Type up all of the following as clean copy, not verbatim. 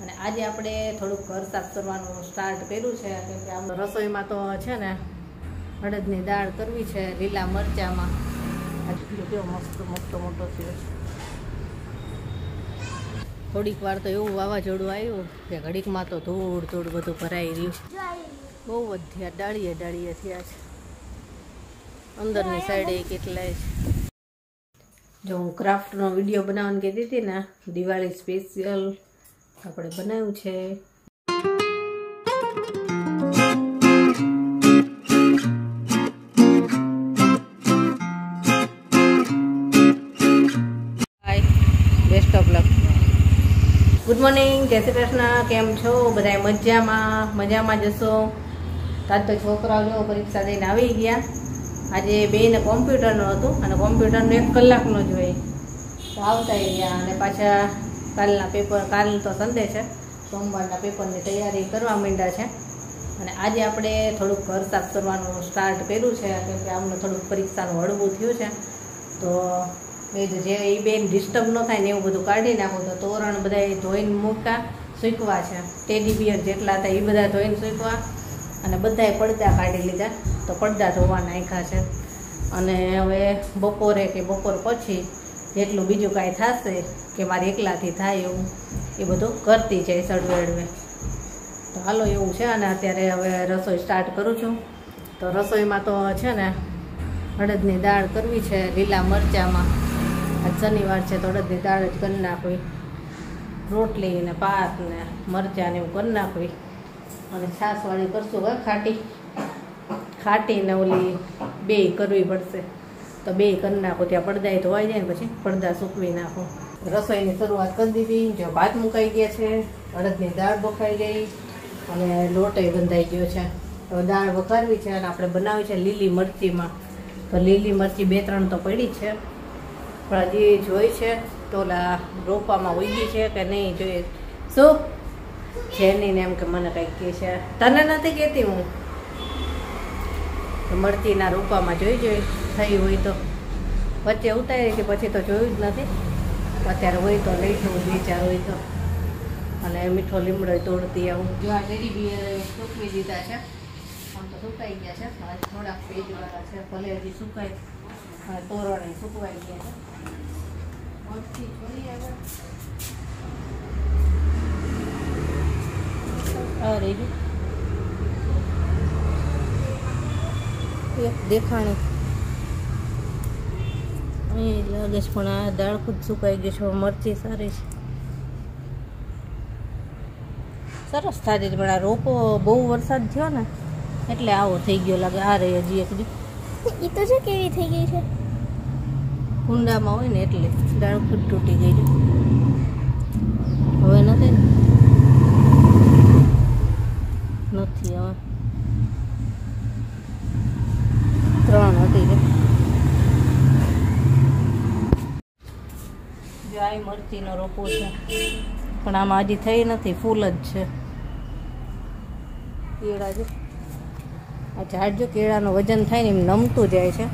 અને આજે આપણે થોડુંક ઘર સાફ કરવાનું સ્ટાર્ટ કર્યું છે કેમ કે આમ રસોઈમાં તો છે ને અડદની દાળ કરવી છે લીલા મરચામાં. કેવો મસ્ત મોટો થયો. થોડીક વાર તો એવું વાવાઝોડું આવ્યું કે ઘડીકમાં તો ધૂળ બધું ભરાઈ રહ્યું. બહુ જ થયા, ડાળીએ થયા છે અંદરની સાઈડે કેટલાય છે. જો હું ક્રાફ્ટનો વિડીયો બનાવવાની કહેતી હતી ને, દિવાળી સ્પેશિયલ આપણે બનાવ્યું છે. Hi, best of luck. Good morning, જય શ્રી કૃષ્ણ. કેમ છો બધા? મજામાં જશો. તાજ તો છોકરાઓ જો પરીક્ષા દઈને આવી ગયા. આજે બેને કોમ્પ્યુટરનું હતું અને કોમ્પ્યુટરનું 1 કલાકનું જ હોય તો આવતા ગયા. અને પાછા કાલના પેપર, કાલ તો સન્ડે છે, સોમવારના પેપરની તૈયારી કરવા માંડ્યા છે. અને આજે આપણે થોડુંક ઘર સાફ કરવાનું સ્ટાર્ટ કર્યું છે કેમ કે આમને થોડુંક પરીક્ષાનું હળવું થયું છે. તો એ જે એ બેન ડિસ્ટર્બ ન થાય ને એવું બધું કાઢી નાખું. તો તોરણ બધા ધોઈને મૂક્યા, સૂકવા છે. ટેડી બિયર જેટલા હતા એ બધા ધોઈને સૂકવા અને બધાએ પડદા કાઢી લીધા. તો પડદા ધોવા નાખ્યા છે. અને હવે બપોર પછી જેટલું બીજું કાંઈ થશે કે મારે એકલાથી થાય એવું એ બધું કરતી જાય સડવે. તો હાલો એવું છે. અને અત્યારે હવે રસોઈ સ્ટાર્ટ કરું છું. તો રસોઈમાં તો છે ને અડદની દાળ કરવી છે લીલા મરચામાં. આજ શનિવાર છે તો અડદની દાળ જ કરી નાખવી. રોટલી ને ભાત ને મરચાં ને એવું કરી નાખવી. અને છાશવાળી કરશું ખાટી ને ઓલી બે કરવી પડશે. તો બે કરી નાખો. ત્યાં પડદા ધોવાઈ જાય ને પછી પડદા સૂકવી નાખો. રસોઈની શરૂઆત કરી દીધી. જો ભાત મુકાઈ ગયા છે, અડદની દાળ બફાઈ ગઈ અને લોટે બંધાઈ ગયો છે. તો દાળ વઘારવી છે અને આપણે બનાવી છે લીલી મરચીમાં. તો લીલી મરચી 2-3 તો પડી છે પણ હજી જોઈ છે તો ઓલા રોપામાં ઉગી છે કે નહીં જોઈએ. શું જેની ને એમ કે મને કંઈક કહે છે, તને નથી કહેતી હું. મરચીના રૂપામાં જોઈ થઈ હોય તો વચ્ચે ઉતારી કે પછી તો જોયું જ નથી. અત્યારે હોય તો લઈ જવું, 2-4 હોય તો. અને મીઠો લીમડો તોડતી આવું. જો આ ટેડી બિયર સૂકવી દીધા છે. આમ તો સુકાઈ ગયા છે, થોડાક પેજવાળા છે, ભલે હજી સુકાય. અને તોરણે સુકવાઈ ગયા છે. મરચી જોઈએ હવે. અરે એક દેખાણી અહીં લાગે છે પણ આ દાળ ખુદ સુકાઈ ગઈ છે. મરચી સારી છે, સરસ થાળી. પણ આ રોપો બહુ વરસાદ થયો ને એટલે આવો થઈ ગયો લાગે. આ રહી હજી એક એ તો છે કેવી થઈ ગઈ છે, કુંડામાં હોય ને એટલે દાળ ખુદ તૂટી ગઈ છે. હવે નથી હવે ત્રણ હતી છે. જો આ મરચીનો રોપો છે પણ આમાં હજી થઈ નથી, ફૂલ જ છે. કેળા જો આ ઝાડ જો કેળાનું વજન થાય ને એમ નમતું જાય છે.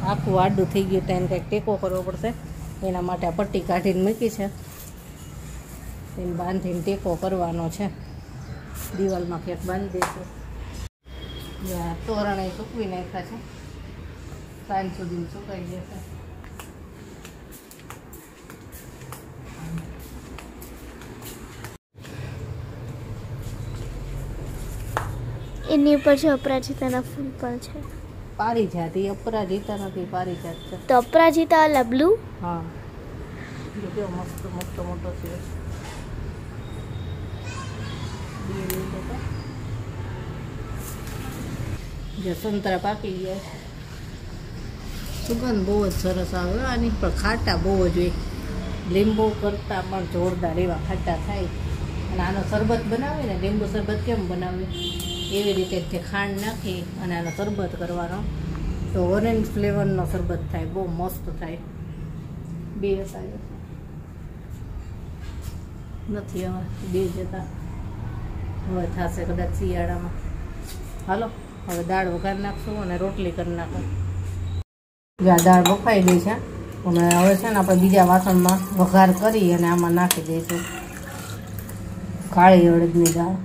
આખું આડું થઈ ગયું તો એને કંઈક ટેકો કરવો પડશે. એના માટે આ પટ્ટી કાઢીને મૂકી છે, એને બાંધીને ટેકો કરવાનો છે. દિવાલમાં ક્યાંક બાંધી દઈશું. તોરણે સૂકવી નાખ્યા છે, સાંજ સુધી સુકાઈ જશે. એની ઉપર છે અપરાજિતાના ફૂલ પણ છે. પારિજાત, એ અપરાજિતા નથી, પારિજાત છે. તો અપરાજિતા ઓલા બ્લુ. હા, કેવો મસ્ત મોટો છે. જો સંતરા પાકી ગયા છે. સુગંધ બહુ જ સરસ આવે આની, પણ ખાટા બહુ જ હોય. લીંબુ કરતાં પણ જોરદાર એવા ખાટા થાય. અને આનો શરબત બનાવે ને, લીંબુ શરબત કેમ બનાવે એવી રીતે જે ખાંડ નાખી અને આનો શરબત કરવાનો તો ઓરેન્જ ફ્લેવરનો શરબત થાય, બહુ મસ્ત થાય. બે હતા નથી હવે, બે જતા હવે થશે કદાચ શિયાળામાં. હાલો હવે દાળ વઘારી નાખશું અને રોટલી કરી નાખું. જ્યાં દાળ બફાઈ ગઈ છે અને હવે છે ને આપણે બીજા વાસણમાં વઘાર કરી અને આમાં નાખી દઈશું. કાળી અડદની દાળ.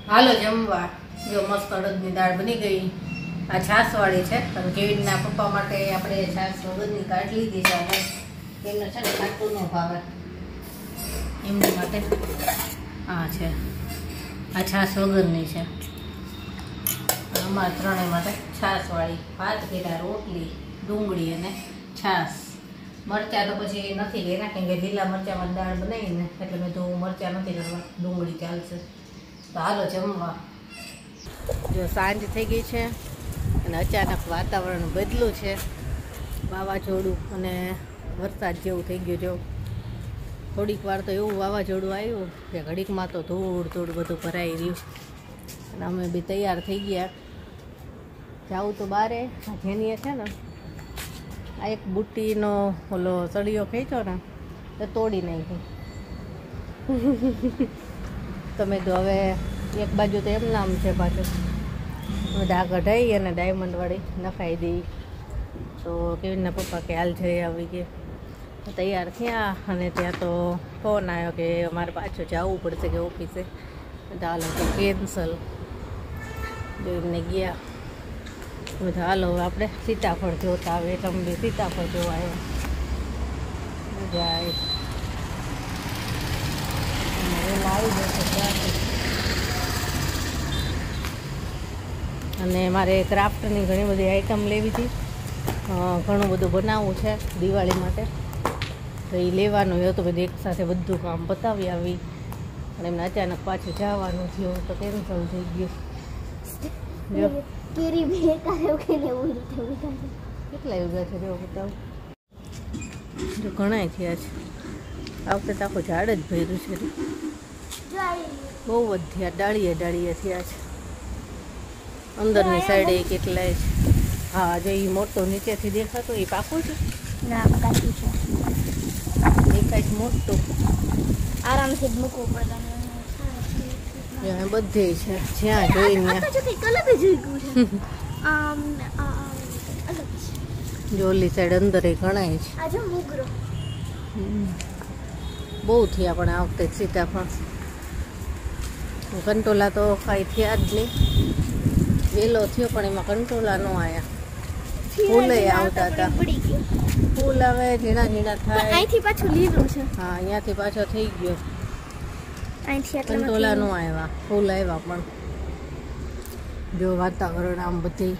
હાલો જમવા. જો મસ્ત અડદની દાળ બની ગઈ. આ છાશવાળી છે અને કેવીનના પપ્પા માટે આપણે છાશ વગરની કાઢ લીધી છે. હવે એમને છે ને ખાટું ન ભાવે એમની માટે આ છે. આ છાશ વગરની છે. અમારા ત્રણેય માટે છાશવાળી. ભાત કર્યા, રોટલી, ડુંગળી અને છાશ. મરચાં તો પછી નથી લેના કેમ કે લીલા મરચાંમાં દાળ બનાવીને એટલે મેં તો મરચાં નથી કરવા, ડુંગળી ચાલશે. તો હાલો જમવા. જો સાંજ થઈ ગઈ છે અને અચાનક વાતાવરણ બદલું છે, વાવાઝોડું અને વરસાદ જેવું થઈ ગયું. જો થોડીક વાર તો એવું વાવાઝોડું આવ્યું કે ઘડીકમાં તો ધૂળ ધૂળ બધું ભરાઈ રહ્યું. અને અમે બી તૈયાર થઈ ગયા. જાવું તો બારે. જેની છે ને આ એક બુટ્ટીનો ઓલો સળિયો ખેંચો ને તો તોડી નાખ્યો. તમે તો હવે એક બાજુ તો એમ નામ છે પાછું બધા કઢાઈ અને ડાયમંડવાળી નખાઈ દઈ. તો કેવીનના પપ્પા કે હાલ જઈ આવી ગયા. તૈયાર થયા અને ત્યાં તો ફોન આવ્યો કે અમારે પાછું જવું પડશે કે ઓફિસે. હાલો તો કેન્સલ. જોઈને ગયા. બધા હાલો આપણે સીતાફળ જોતા આવે એટલે અમે સીતાફળ જોવા આવ્યા. મજા આવી. આવી જશે. અને મારે ક્રાફ્ટની ઘણી બધી આઈટમ લેવી હતી. ઘણું બધું બનાવવું છે દિવાળી માટે, તો એ લેવાનું હતું. બધું એક સાથે બધું કામ પતાવી આવી અને એમને અચાનક પાછું જવાનું થયું તો કેન્સલ થઈ ગયું. કેટલા ઉગા છે જો બતાવું. જો ઘણા થયા છે. આ વખતે આખું ઝાડ જ ભર્યું છે. બહુ જ થયા, ડાળીએ ડાળીએ થયા છે. અંદરની સાઈડે કેટલાય છે. હા જો એ મોટો નીચેથી દેખાતો એ પાકું છે. ના કાચું છે. દેખાય છે મોટું. આરામથી જ મૂકવું પડે. બધે છે જ્યાં જોઈને જોલી સાઈડ અંદર ઘણાય છે. બહુ થયા પણ આ વખતે સીતાફળ કંટોલા તો કાંઈ થયા જ નહીં. વેલો થયો પણ એમાં કંટોલા ન આવ્યા. ફૂલ આવતા હતા. ફૂલ આવે ઝીણા ઝીણા થાય. અહીંથી પાછું લીલું છે. હા અહીંયાથી પાછો થઈ ગયો. કંટોલા નો આવ્યા, ફૂલ આવ્યા. પણ જો વાતાવરણ આમ બધી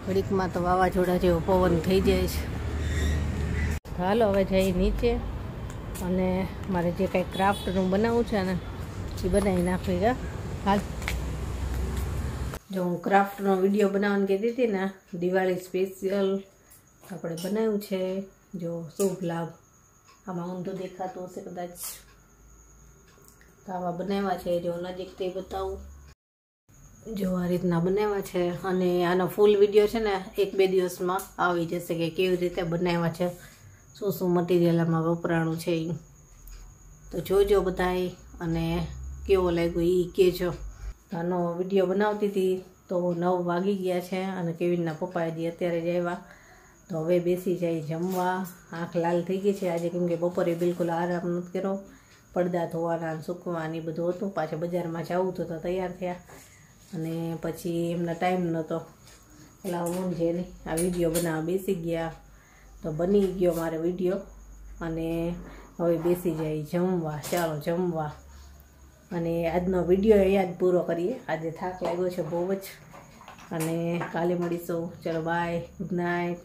ઘડીકમાં તો વાવાઝોડા જેવો પવન થઈ જાય છે. હાલો હવે જઈ નીચે અને મારે જે કાંઈ ક્રાફ્ટનું બનાવવું છે ને એ બનાવી નાખવી. ગયા હાલ. જો હું ક્રાફ્ટનો વિડીયો બનાવવાની કહેતી હતી ને, દિવાળી સ્પેશિયલ આપણે બનાવ્યું છે. જો શુભ લાભ, આમાં ઊંધું દેખાતું હશે કદાચ. તો આવા બનાવ્યા છે. જો નજીકથી બતાવું જો આ રીતના બનાવ્યા છે અને આનો ફૂલ વિડીયો છે ને 1-2 દિવસમાં આવી જશે કે કેવી રીતે બનાવ્યા છે, શું શું મટીરિયલ આમાં વપરાણું છે એ. તો જોજો બધાય અને કેવો લાગ્યો એ કહેજો. આનો વિડીયો બનાવતી હતી તો 9 વાગી ગયા છે અને કેવીનના પપ્પા હજી અત્યારે જ આવ્યા. તો હવે બેસી જાય જમવા. આંખ લાલ થઈ ગઈ છે આજે, કેમ કે બપોરે બિલકુલ આરામ નથી કર્યો. પડદા ધોવાના સૂકવાના બધું હતું. પાછા બજારમાં જવું તો તૈયાર થયા અને પછી એમનો ટાઈમ નહોતો એટલે હું છે નહીં આ વિડીયો બનાવવા બેસી ગયા. તો બની ગયો મારો વિડીયો અને હવે બેસી જાય જમવા. ચાલો જમવા. અને આજનો વિડીયો અહીંયા જ પૂરો કરીએ. આજે થાક લાગ્યો છે બહુ જ અને કાલે મળીશું. ચલો બાય, ગુડ નાઇટ.